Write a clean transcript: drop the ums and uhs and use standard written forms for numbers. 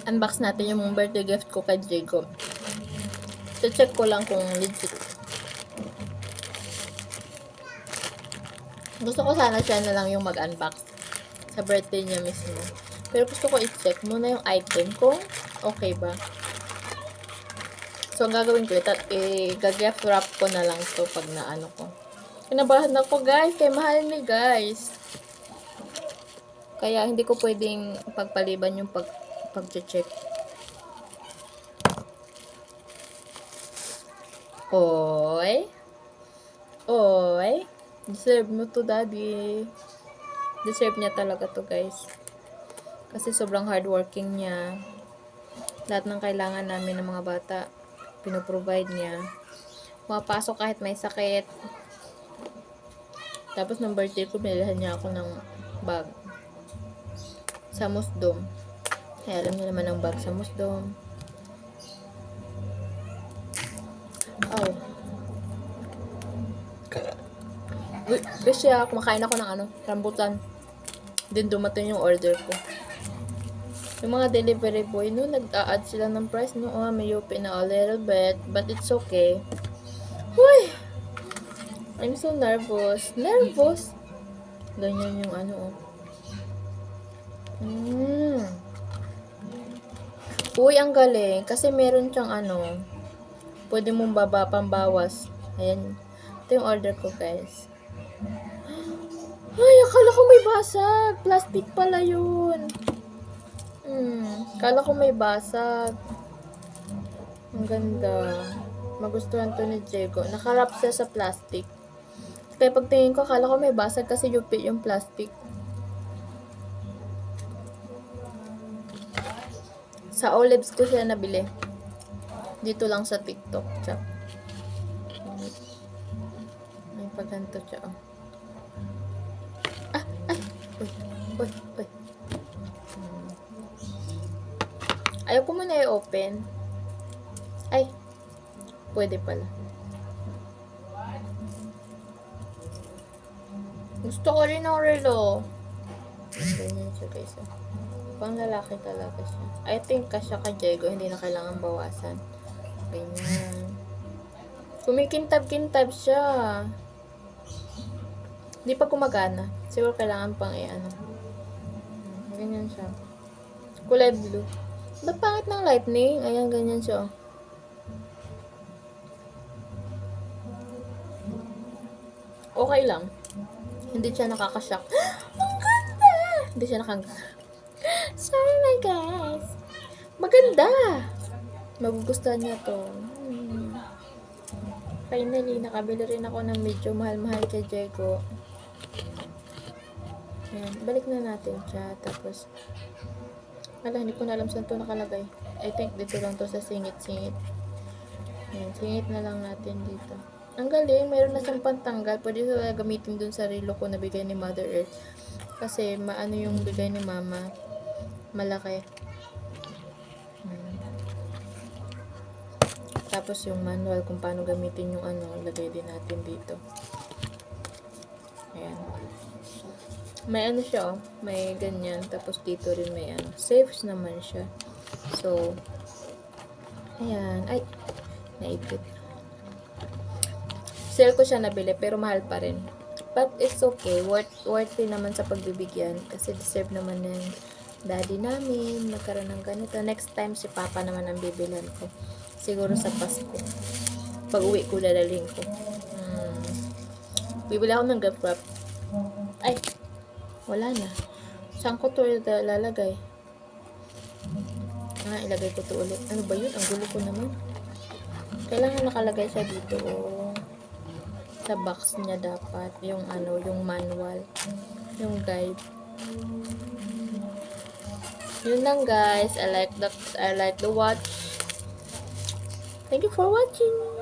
unbox natin yung birthday gift ko kay Jacob. Check ko lang kung legit. Gusto ko sana siya na lang yung mag-unbox sa birthday niya mismo. Pero gusto ko i-check muna yung item kung okay ba. So, ang gagawin ko, i-gift wrap ko na lang to pag naano ko. Kinabahan ako, guys. Kaya mahal ni guys. Kaya, hindi ko pwedeng pagpaliban yung pag-check. Oy. Oy. Deserve mo to, daddy. Deserve niya talaga to, guys. Kasi sobrang hardworking niya. Lahat ng kailangan namin ng mga bata, pinoprovide niya. Mapasok kahit may sakit. Tapos ng birthday ko, binilhan niya ako ng bag. Sa Musdom. Kaya alam niyo naman ang bag sa Musdom. Oh. Kasi kumakain ako ng rambutan. Then dumating yung order ko. Yung mga delivery boy, no, nag-a-add sila ng price, no, may UP na a little bit, but it's okay. Huy! I'm so nervous. Nervous? Ganyan yung Uy, ang galing. Kasi meron siyang pwede mong pambawas. Ayan. Ito yung order ko, guys. Ay, akala ko may basag. Plastic pala yun. Akala ko may basag. Ang ganda. Magustuhan to ni Diego. Nakarap siya sa plastic. Kaya pagtingin ko, akala ko may basag kasi yupi yung plastic. Sa Olives ko siya nabili. Dito lang sa TikTok. Tsak. May paganto siya. Uy. Ayaw ko muna i-open. Ay. Pwede pala. Gusto ko rin ng relo. Ganyan siya, guys. Pang lalaki talaga siya. I think kasya kay Diego, hindi na kailangan bawasan. Ganyan. Kumikintab-kintab siya. Hindi pa gumagana. Siguro kailangan pang Ganyan siya. Kulay blue. Ba't pangit ng lightning? Ayan, ganyan siya. Okay lang. Hindi siya nakakashock. Ang ganda! Hindi siya Sorry, my guys. Maganda! Magugustuhan niya to. Finally, nakabili rin ako ng medyo mahal-mahal kay Diego. Ayan, balik na natin siya. Tapos, hindi ko na alam saan to nakalagay. I think dito lang to sa singit-singit. Ayan, singit na lang natin dito. Ang galing, mayroon na siyang pantanggal. Pwede ko gamitin dun sa relo ko na bigay ni Mother Earth. Kasi, maano yung bigay ni Mama. Malaki. Tapos yung manual kung paano gamitin yung lagay din natin dito. Ayan. May siya, may ganyan. Tapos dito rin may safe naman siya. So, ayan. Ay, naipit. Sale ko siya nabili, pero mahal pa rin. But it's okay. Worthy naman sa pagbibigyan. Kasi deserve naman ng daddy namin magkaroon ng ganito. Next time, si Papa naman ang bibilan ko. Siguro sa Pasko. Pag uwi ko, dadaling ko. Bibili ako ng gift wrap. Ay! Wala na. Saan ko to lalagay? Ilagay ko to ulit. Ano ba yun? Ang gulo ko naman. Kailangan nakalagay siya dito. Sa box niya dapat. Yung yung manual. Yung guide. Yun lang, guys. I like the watch. Thank you for watching.